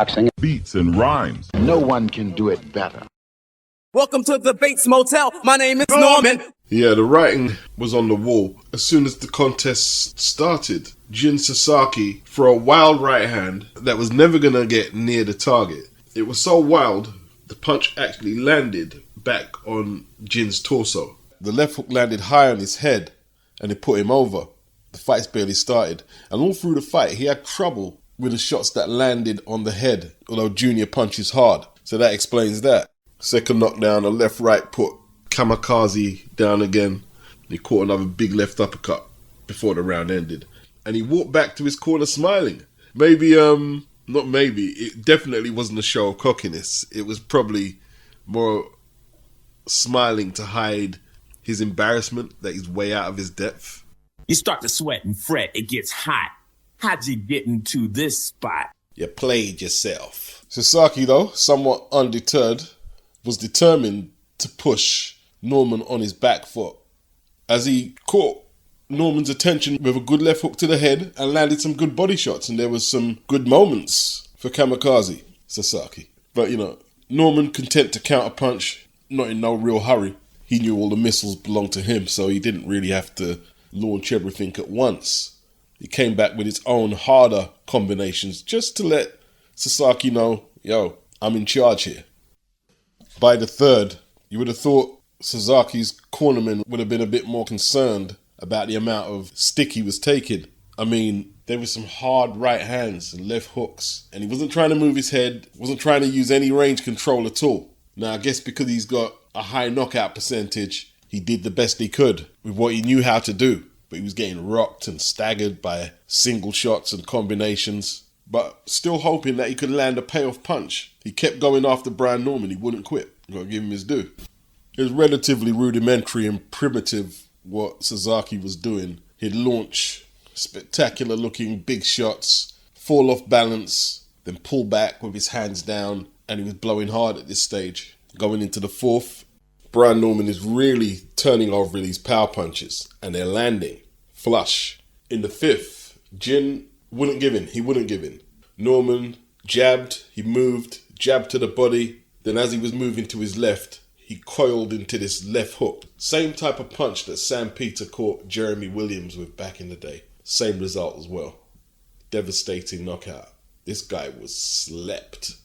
boxing. Beats and rhymes. No one can do it better. Welcome to the Bates Motel. My name is Norman. Yeah, the writing was on the wall. As soon as the contest started, Jin Sasaki for a wild right hand that was never going to get near the target. It was so wild, the punch actually landed back on Jin's torso. The left hook landed high on his head and it put him over. The fight's barely started. And all through the fight, he had trouble with the shots that landed on the head, although Junior punches hard. So that explains that. Second knockdown, a left-right put Kamikaze down again. He caught another big left uppercut before the round ended. And he walked back to his corner smiling. It definitely wasn't a show of cockiness. It was probably more smiling to hide his embarrassment that he's way out of his depth. You start to sweat and fret, it gets hot. How'd you get into this spot? You played yourself. Sasaki, though, somewhat undeterred, was determined to push Norman on his back foot as he caught Norman's attention with a good left hook to the head and landed some good body shots, and there was some good moments for Kamikaze Sasaki. But, Norman content to counter punch, not in no real hurry. He knew all the missiles belonged to him, so he didn't really have to launch everything at once. He came back with his own harder combinations just to let Sasaki know, yo, I'm in charge here. By the third, you would have thought Sasaki's cornerman would have been a bit more concerned about the amount of stick he was taking. I mean, there were some hard right hands and left hooks, and he wasn't trying to move his head, wasn't trying to use any range control at all. Now, I guess because he's got a high knockout percentage, he did the best he could with what he knew how to do. But he was getting rocked and staggered by single shots and combinations, but still hoping that he could land a payoff punch. He kept going after Brian Norman. He wouldn't quit. Got to give him his due. It was relatively rudimentary and primitive what Sasaki was doing. He'd launch spectacular looking big shots, fall off balance, then pull back with his hands down, and he was blowing hard at this stage. Going into the fourth, Brian Norman is really turning over these power punches, and they're landing flush. In the fifth, Jin wouldn't give in. He wouldn't give in. Norman jabbed, he moved, jabbed to the body. Then as he was moving to his left, he coiled into this left hook. Same type of punch that Sam Peter caught Jeremy Williams with back in the day. Same result as well. Devastating knockout. This guy was slept.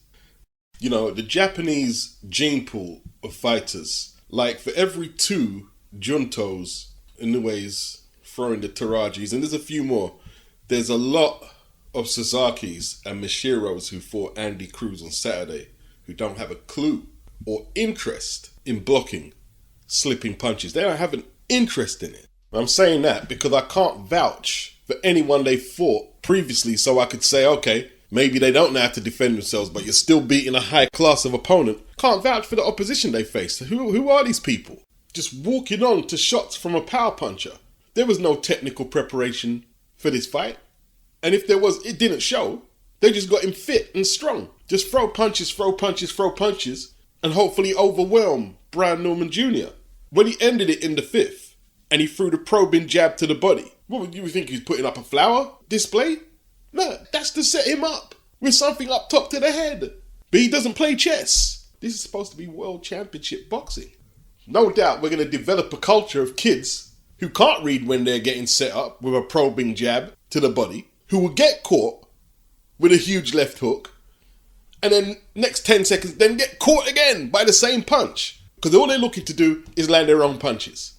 The Japanese gene pool of fighters, like for every 2 Juntos, Inoues throwing the Tarajis, and there's a few more, there's a lot of Sasakis and Mishiros who fought Andy Cruz on Saturday who don't have a clue or interest in blocking slipping punches. They don't have an interest in it. I'm saying that because I can't vouch for anyone they fought previously, so I could say, okay, maybe they don't know how to defend themselves, but you're still beating a high class of opponent. Can't vouch for the opposition they faced. Who are these people? Just walking on to shots from a power puncher. There was no technical preparation for this fight. And if there was, it didn't show. They just got him fit and strong. Just throw punches, and hopefully overwhelm Brian Norman Jr. When he ended it in the fifth, and he threw the probing jab to the body, what would you think, he was putting up a flower display? No, that's to set him up with something up top to the head. But he doesn't play chess. This is supposed to be world championship boxing. No doubt we're going to develop a culture of kids who can't read when they're getting set up with a probing jab to the body, who will get caught with a huge left hook, and then next 10 seconds then get caught again by the same punch. Because all they're looking to do is land their own punches.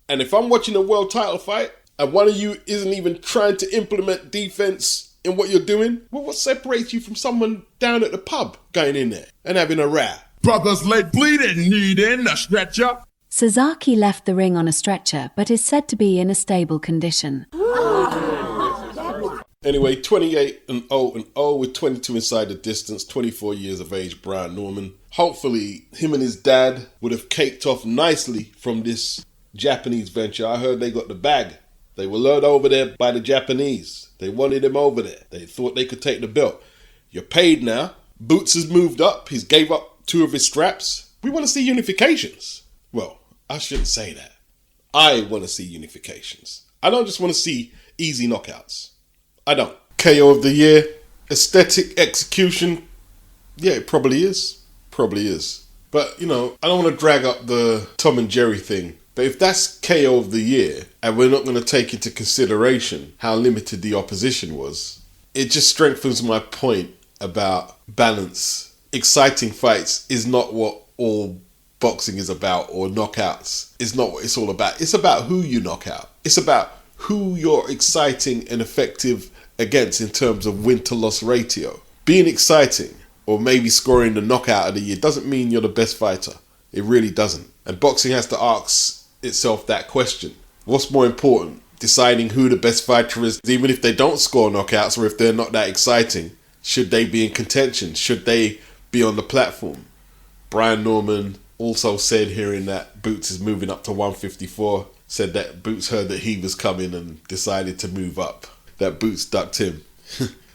And if I'm watching a world title fight, and one of you isn't even trying to implement defense in what you're doing, well, what separates you from someone down at the pub going in there and having a row? Brothers late bleeding, needing a stretcher. Sasaki left the ring on a stretcher, but is said to be in a stable condition. Anyway, 28-0-0 with 22 inside the distance, 24 years of age, Brian Norman. Hopefully, him and his dad would have caked off nicely from this Japanese venture. I heard they got the bag. They were lured over there by the Japanese. They wanted him over there. They thought they could take the belt. You're paid now. Boots has moved up. He's gave up 2 of his straps. We want to see unifications. Well, I shouldn't say that. I want to see unifications. I don't just want to see easy knockouts. I don't. KO of the year, aesthetic execution, Yeah, it probably is. Probably is. But, you know, I don't want to drag up the Tom and Jerry thing. But if that's KO of the year, and we're not going to take into consideration how limited the opposition was, it just strengthens my point about balance. Exciting fights is not what all boxing is about, or knockouts. It's not what it's all about. It's about who you knock out. It's about who you're exciting and effective against in terms of win-to-loss ratio. Being exciting, or maybe scoring the knockout of the year, doesn't mean you're the best fighter. It really doesn't. And boxing has to ask itself that question. What's more important? Deciding who the best fighter is, even if they don't score knockouts, or if they're not that exciting, should they be in contention? Should they be on the platform? Brian Norman also said, hearing that Boots is moving up to 154, said that Boots heard that he was coming and decided to move up. That Boots ducked him.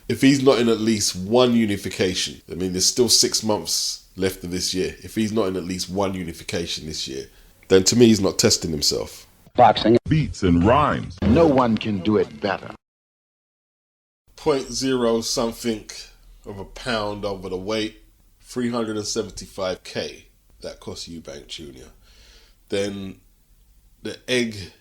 If he's not in at least one unification, I mean, there's still 6 months left of this year. If he's not in at least one unification this year, then to me, he's not testing himself. Boxing. Beats and rhymes. No one can do it better. 0.0 something of a pound over the weight, 375k. That cost Eubank Jr. Then the egg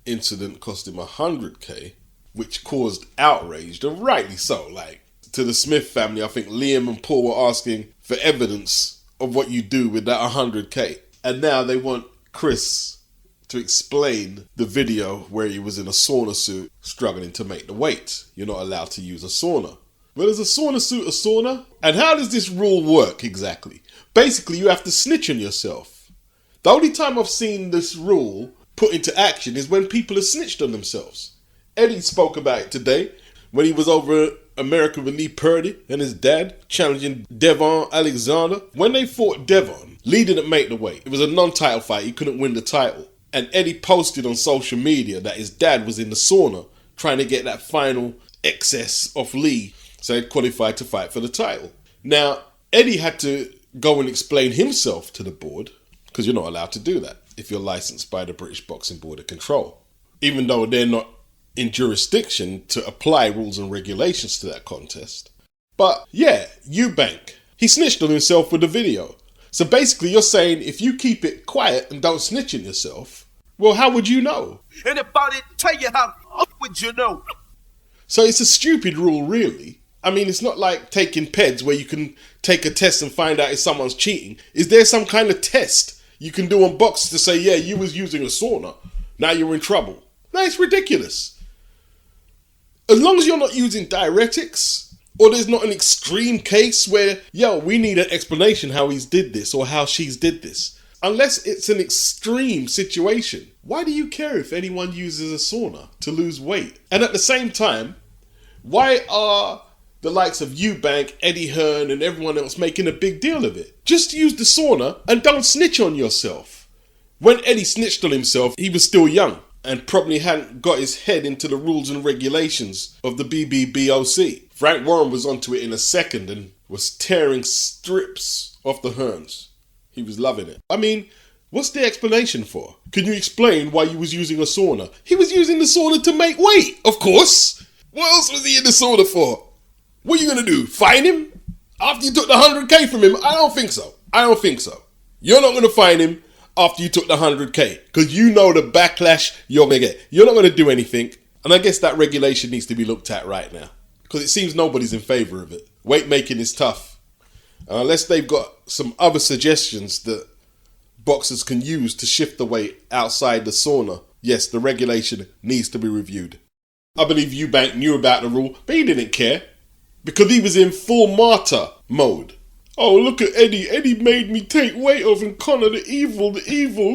incident cost him 100k, which caused outrage, and rightly so. Like, to the Smith family, I think Liam and Paul were asking for evidence of what you do with that 100k. And now they want Chris to explain the video where he was in a sauna suit struggling to make the weight. You're not allowed to use a sauna. Well, is a sauna suit a sauna? And how does this rule work exactly? Basically, you have to snitch on yourself. The only time I've seen this rule put into action is when people have snitched on themselves. Eddie spoke about it today when he was over in America with Lee Purdy and his dad challenging Devon Alexander. When they fought Devon, Lee didn't make the weight. It was a non-title fight. He couldn't win the title. And Eddie posted on social media that his dad was in the sauna trying to get that final excess off Lee so he'd qualified to fight for the title. Now, Eddie had to go and explain himself to the board, because you're not allowed to do that if you're licensed by the British Boxing Board of Control, even though they're not in jurisdiction to apply rules and regulations to that contest. But yeah, Eubank, he snitched on himself with the video. So basically you're saying if you keep it quiet and don't snitch on yourself, well, how would you know? And if I didn't tell you, how would you know? So it's a stupid rule, really. I mean, it's not like taking PEDs where you can take a test and find out if someone's cheating. Is there some kind of test you can do on box to say, yeah, you was using a sauna, now you're in trouble? No, it's ridiculous. As long as you're not using diuretics, or there's not an extreme case where, yo, we need an explanation how he's did this or how she's did this. Unless it's an extreme situation, why do you care if anyone uses a sauna to lose weight? And at the same time, why are the likes of Eubank, Eddie Hearn and everyone else making a big deal of it? Just use the sauna and don't snitch on yourself. When Eddie snitched on himself, he was still young and probably hadn't got his head into the rules and regulations of the BBBOC. Frank Warren was onto it in a second and was tearing strips off the Hearns. He was loving it. I mean, what's the explanation for? Can you explain why you was using a sauna? He was using the sauna to make weight, of course. What else was he in the sauna for? What are you going to do? Fine him? After you took the 100k from him? I don't think so. You're not going to fine him after you took the 100k, because you know the backlash you're going to get. You're not going to do anything. And I guess that regulation needs to be looked at right now, because it seems nobody's in favour of it. Weight making is tough. Unless they've got some other suggestions that boxers can use to shift the weight outside the sauna, yes, the regulation needs to be reviewed. I believe Eubank knew about the rule, but he didn't care, because he was in full martyr mode. Oh, look at Eddie. Eddie made me take weight off, and Conor, the evil.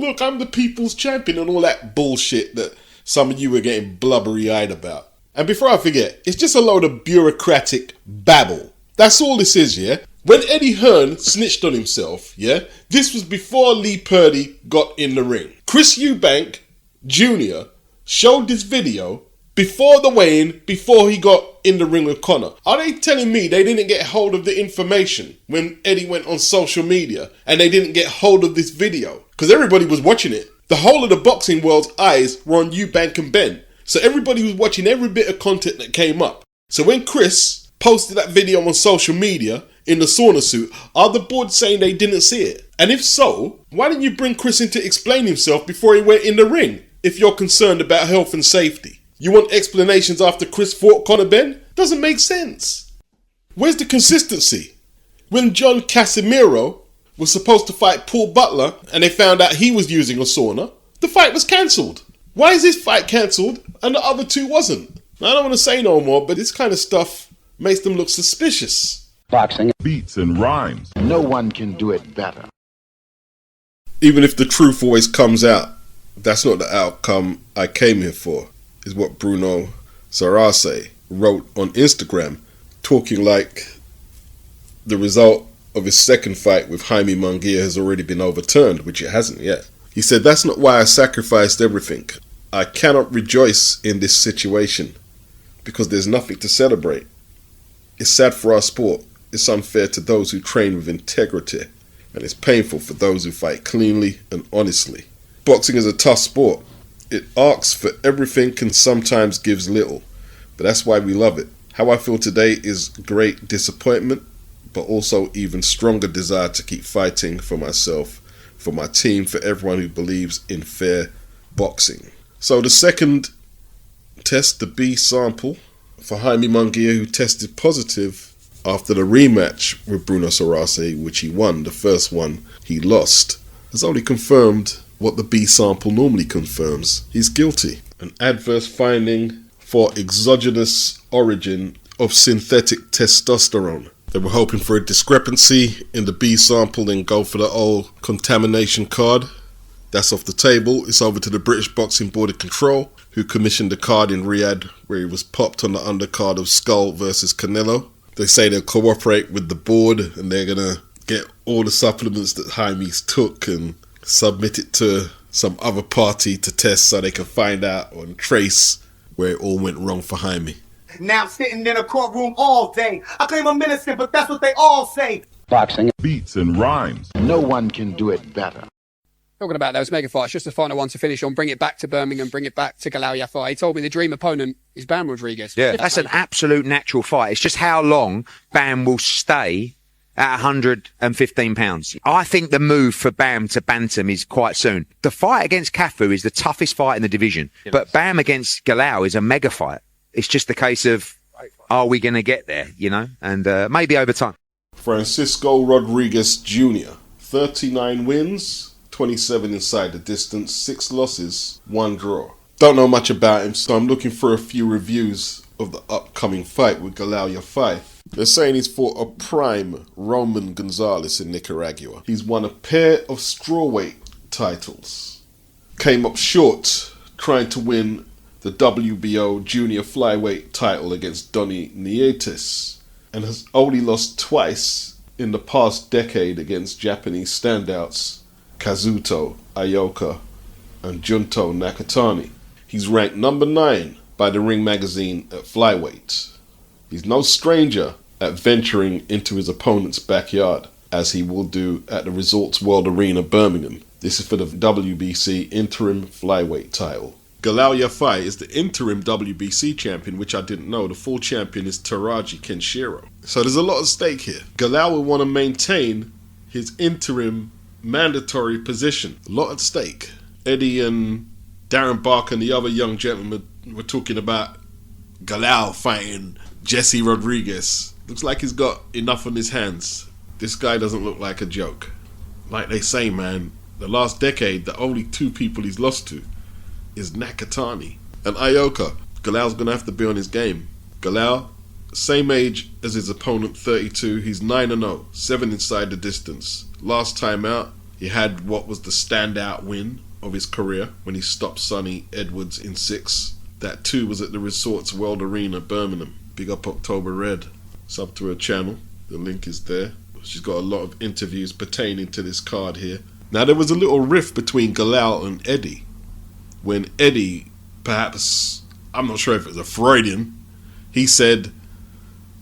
Look, I'm the people's champion, and all that bullshit that some of you are getting blubbery-eyed about. And before I forget, it's just a load of bureaucratic babble. That's all this is, yeah? When Eddie Hearn snitched on himself, yeah, this was before Lee Purdy got in the ring. Chris Eubank Jr. showed this video before the weigh-in, before he got in the ring with Conor. Are they telling me they didn't get hold of the information when Eddie went on social media and they didn't get hold of this video? Because everybody was watching it. The whole of the boxing world's eyes were on Eubank and Ben. So everybody was watching every bit of content that came up. So when Chris posted that video on social media, in the sauna suit, are the board saying they didn't see it? And if so, why didn't you bring Chris in to explain himself before he went in the ring if you're concerned about health and safety? You want explanations after Chris fought Conor Benn? Doesn't make sense. Where's the consistency? When John Casimiro was supposed to fight Paul Butler and they found out he was using a sauna, the fight was cancelled. Why is this fight cancelled and the other two wasn't? I don't want to say no more, but this kind of stuff makes them look suspicious. Boxing. Beats and rhymes. No one can do it better. Even if the truth always comes out, that's not the outcome I came here for, is what Bruno Sarase wrote on Instagram, talking like the result of his second fight with Jaime Munguia has already been overturned, which it hasn't yet. He said, "That's not why I sacrificed everything. I cannot rejoice in this situation because there's nothing to celebrate. It's sad for our sport. It's unfair to those who train with integrity. And it's painful for those who fight cleanly and honestly. Boxing is a tough sport. It asks for everything and sometimes gives little. But that's why we love it. How I feel today is great disappointment, but also even stronger desire to keep fighting for myself, for my team, for everyone who believes in fair boxing." So the second test, the B sample, for Jaime Munguia, who tested positive after the rematch with Bruno Sarase, which he won. The first one he lost, has only confirmed what the B sample normally confirms. He's guilty. An adverse finding for exogenous origin of synthetic testosterone. They were hoping for a discrepancy in the B sample and go for the old contamination card. That's off the table. It's over to the British Boxing Board of Control, who commissioned the card in Riyadh where he was popped on the undercard of Skull versus Canelo. They say they'll cooperate with the board and they're going to get all the supplements that Jaime's took and submit it to some other party to test so they can find out and trace where it all went wrong for Jaime. Now I'm sitting in a courtroom all day. I claim I'm innocent, but that's what they all say. Boxing. Beats and rhymes. No one can do it better. Talking about those mega fights, just the final one to finish on. Bring it back to Birmingham, bring it back to Galal Yafai. He told me the dream opponent is Bam Rodriguez. Yeah, that's an absolute natural fight. It's just how long Bam will stay at 115 pounds. I think the move for Bam to bantam is quite soon. The fight against Cafu is the toughest fight in the division, but Bam against Galal is a mega fight. It's just a case of, are we going to get there, you know? And maybe over time. Francisco Rodriguez Jr., 39 wins, 27 inside the distance, 6 losses, 1 draw. Don't know much about him, so I'm looking for a few reviews of the upcoming fight with Galal Yafai. They're saying he's fought a prime Roman Gonzalez in Nicaragua. He's won a pair of strawweight titles. Came up short trying to win the WBO junior flyweight title against Donny Nietes, and has only lost twice in the past decade against Japanese standouts Kazuto Ioka and Junto Nakatani. He's ranked number 9 by the Ring magazine at flyweight. He's no stranger at venturing into his opponent's backyard, as he will do at the Resorts World Arena Birmingham. This is for the WBC interim flyweight title. Galal Yafai is the interim WBC champion, which I didn't know. The full champion is Taraji Kenshiro. So there's a lot at stake here. Galal will want to maintain his interim mandatory position. A lot at stake. Eddie and Darren Barker and the other young gentlemen were talking about Galal fighting Jesse Rodriguez. Looks like he's got enough on his hands. This guy doesn't look like a joke. Like they say, man, the last decade, the only 2 people he's lost to is Nakatani and Ioka. Galal's going to have to be on his game. Galal, same age as his opponent, 32. He's 9-0, 7 inside the distance. Last time out, he had what was the standout win of his career when he stopped Sonny Edwards in 6. That 2 was at the Resorts World Arena, Birmingham. Big up October Red. Sub to her channel. The link is there. She's got a lot of interviews pertaining to this card here. Now, there was a little rift between Galal and Eddie. When Eddie, perhaps, I'm not sure if it was a Freudian, he said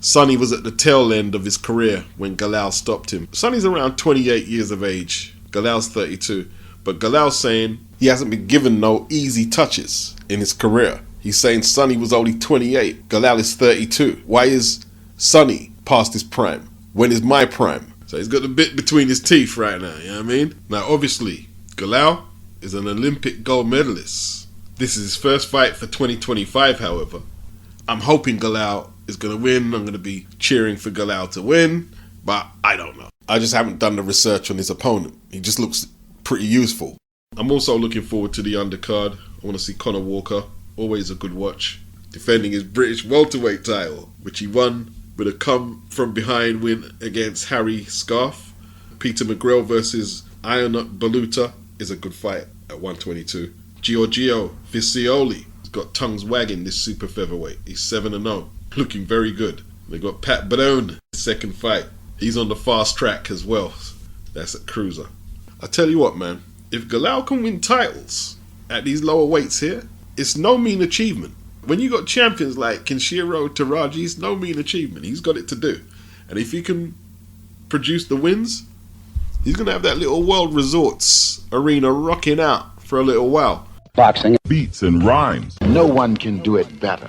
Sonny was at the tail end of his career when Galal stopped him. Sonny's around 28 years of age. Galal's 32. But Galal's saying he hasn't been given no easy touches in his career. He's saying Sonny was only 28. Galal is 32. Why is Sonny past his prime? when is my prime? So he's got the bit between his teeth right now, you know what I mean? Now, obviously, GALAL is an Olympic gold medalist. This is his first fight for 2025, however. I'm hoping GALAL is going to win. I'm going to be cheering for GALAL to win, but I don't know. I just haven't done the research on his opponent. He just looks pretty useful. I'm also looking forward to the undercard. I want to see Conor Walker, always a good watch, defending his British welterweight title, which he won with a come-from-behind win against Harry Scarf. Peter McGrail versus Ionut Baluta is a good fight at 122. Giorgio Vicioli has got tongues wagging this super featherweight. He's 7-0, looking very good. They got Pat Barone, second fight. He's on the fast track as well. That's at cruiser. I tell you what, man, if GALAL can win titles at these lower weights here, it's no mean achievement. When you got champions like Kenshiro Taraji, it's no mean achievement. He's got it to do. And if he can produce the wins, he's going to have that little World Resorts arena rocking out for a little while. Boxing. Beats and rhymes. No one can do it better.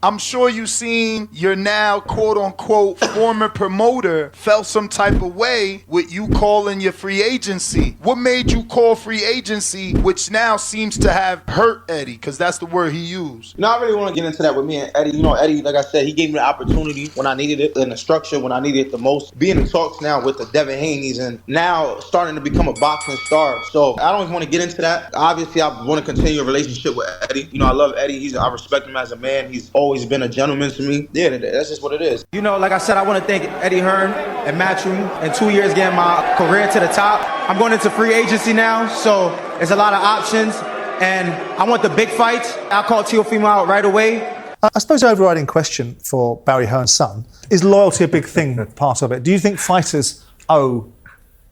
I'm sure you've seen your now quote-unquote former promoter felt some type of way with you calling your free agency. What made you call free agency, which now seems to have hurt Eddie, because that's the word he used? No, I really want to get into that with me and Eddie. You know, Eddie, like I said, he gave me the opportunity when I needed it, and the structure when I needed it the most. Being in talks now with the Devin Haney's and now starting to become a boxing star. So I don't even want to get into that. Obviously, I want to continue a relationship with Eddie. You know, I love Eddie. I respect him as a man. He's always been a gentleman to me. Yeah, that's just what it is. You know, like I said, I want to thank Eddie Hearn and Matchroom in 2 years getting my career to the top. I'm going into free agency now, so there's a lot of options, and I want the big fights. I'll call Teofimo out right away. I suppose the overriding question for Barry Hearn's son, is loyalty a big thing, part of it? Do you think fighters owe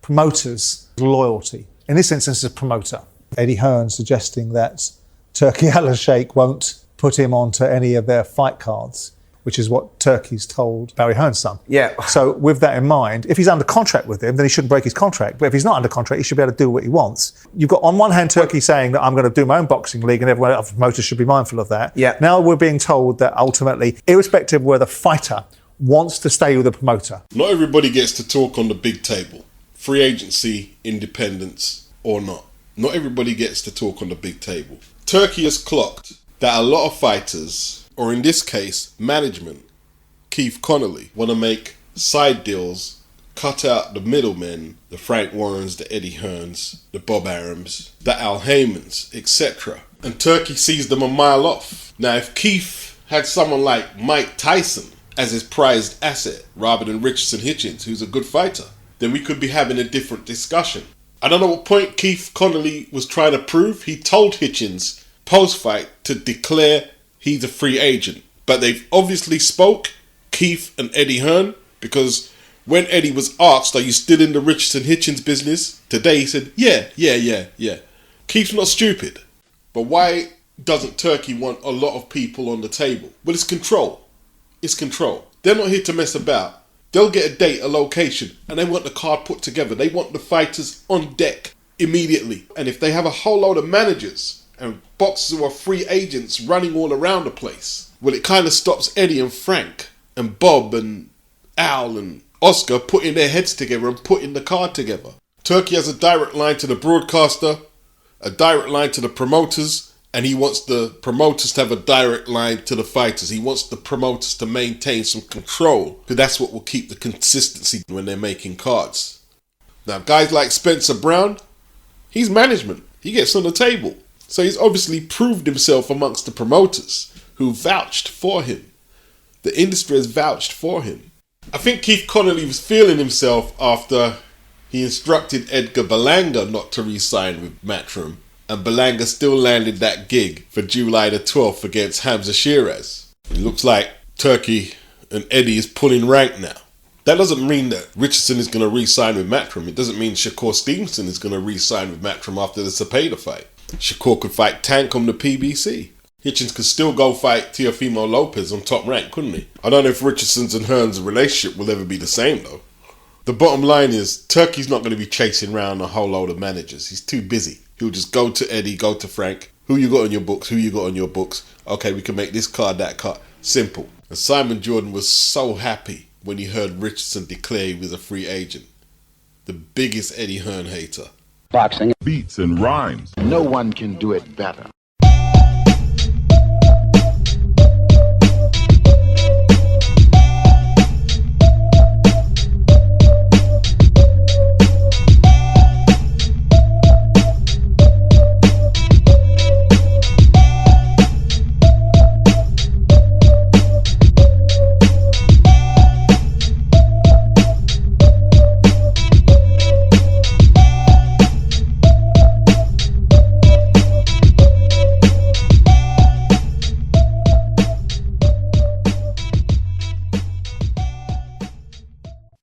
promoters loyalty? In this instance, a promoter. Eddie Hearn suggesting that Turki Al-Sheikh won't put him onto any of their fight cards, which is what Turkey's told Barry Hearn's son. Yeah. So with that in mind, if he's under contract with him, then he shouldn't break his contract. But if he's not under contract, he should be able to do what he wants. You've got on one hand Turkey saying that I'm going to do my own boxing league and everyone else promoters should be mindful of that. Yeah. Now we're being told that ultimately, irrespective of where the fighter wants to stay with the promoter. Not everybody gets to talk on the big table. Free agency, independence, or not. Not everybody gets to talk on the big table. Turkey has clocked that a lot of fighters, or in this case, management, Keith Connolly, want to make side deals, cut out the middlemen, the Frank Warrens, the Eddie Hearns, the Bob Arams, the Al Haymans, etc. And Turkey sees them a mile off. Now, if Keith had someone like Mike Tyson as his prized asset, rather than Richardson Hitchins, who's a good fighter, then we could be having a different discussion. I don't know what point Keith Connolly was trying to prove. He told Hitchins post-fight to declare he's a free agent. But they've obviously spoke, Keith and Eddie Hearn, because when Eddie was asked, are you still in the Richardson Hitchins business? Today he said, yeah. Keith's not stupid. But why doesn't Turkey want a lot of people on the table? Well, it's control. It's control. They're not here to mess about. They'll get a date, a location, and they want the card put together. They want the fighters on deck immediately. And if they have a whole load of managers and boxers who are free agents running all around the place, well, it kind of stops Eddie and Frank and Bob and Al and Oscar putting their heads together and putting the card together. Turkey has a direct line to the broadcaster, a direct line to the promoters, and he wants the promoters to have a direct line to the fighters. He wants the promoters to maintain some control, because that's what will keep the consistency when they're making cards. Now, guys like Spencer Brown, he's management. He gets on the table. So he's obviously proved himself amongst the promoters who vouched for him. The industry has vouched for him. I think Keith Connolly was feeling himself after he instructed Edgar Berlanga not to re-sign with Matchroom, and Berlanga still landed that gig for July the 12th against Hamza Shiraz. It looks like Turkey and Eddie is pulling rank now. That doesn't mean that Richardson is going to re-sign with Matchroom. It doesn't mean Shakur Stevenson is going to re-sign with Matchroom after the Cepeda fight. Shakur could fight Tank on the PBC. Hitchins could still go fight Teofimo Lopez on Top Rank, couldn't he? I don't know if Richardson's and Hearn's relationship will ever be the same, though. The bottom line is, Turkey's not going to be chasing around a whole load of managers. He's too busy. He'll just go to Eddie, go to Frank. Who you got on your books? Who you got on your books? Okay, we can make this card, that card. Simple. And Simon Jordan was so happy when he heard Richardson declare he was a free agent. The biggest Eddie Hearn hater. Boxing Beats and rhymes. No one can do it better.